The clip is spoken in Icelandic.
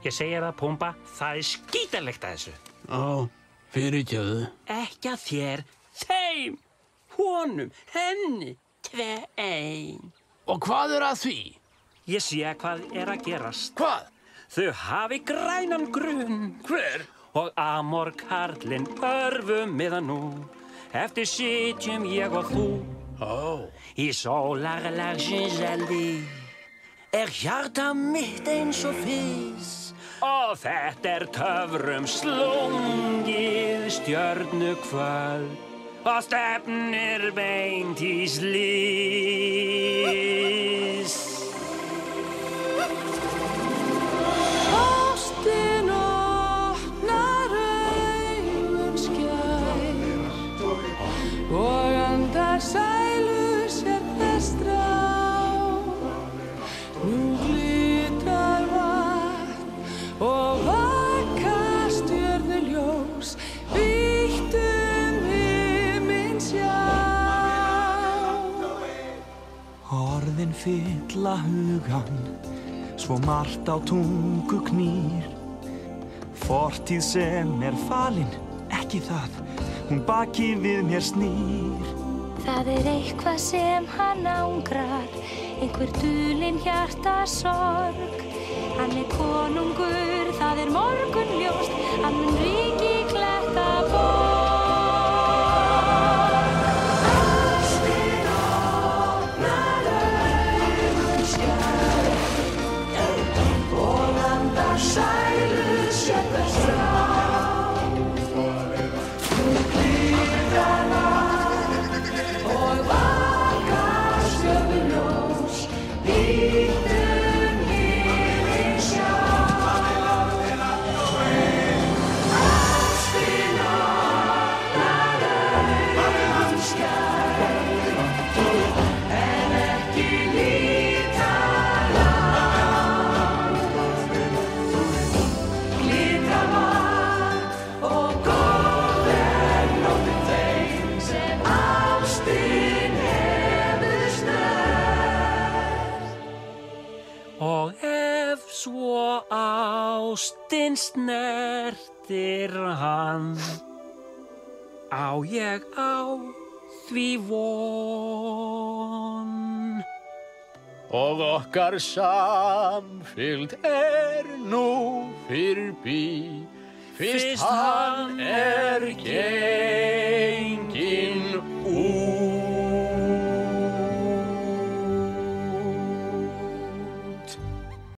Ég segi það, Pumba, það skítalegt að þessu. Fyrirgefðu. Ekki að þér, þeim, honum, henni, tveim. Og hvað að því? Ég sé hvað að gerast. Hvað? Þau hafi grænan grunn. Hver? Og amorkarlinn örfum miðan nú. Eftir sitjum ég og þú. Í sólarlagsins eldi hjarta mitt eins og fis. Og þetta töfrum slungið stjörnukvöld og stefnir beint í slys. Ástin opnar augun skær og andar sælu sér þess Nú glitar vatn og vaka stjörnuljós vítt himinn sjá. Orðin fylla hugann, svo margt á tungu knýr. Fortíð sem falin, ekki það, hún baki við mér snýr. Það eitthvað sem hann angrar, einhver dulin hjartasorg. Hann konungur, það morgunljóst, hann mun ríki klettaborg. Ástin opnar augun skær og andar sælu sér þess Nú glitar vatn og vaka stjörnuljós vítt himinn sjá. Ástin opnar augun skær en ekki líta langt. Glitar vatn og góð nóttin þeim sem ástin hefur snert. Og ef svo ástin snertir hann, á ég á því von. Og okkar samfylgd nú fyrrbí, fyrst hann genginn.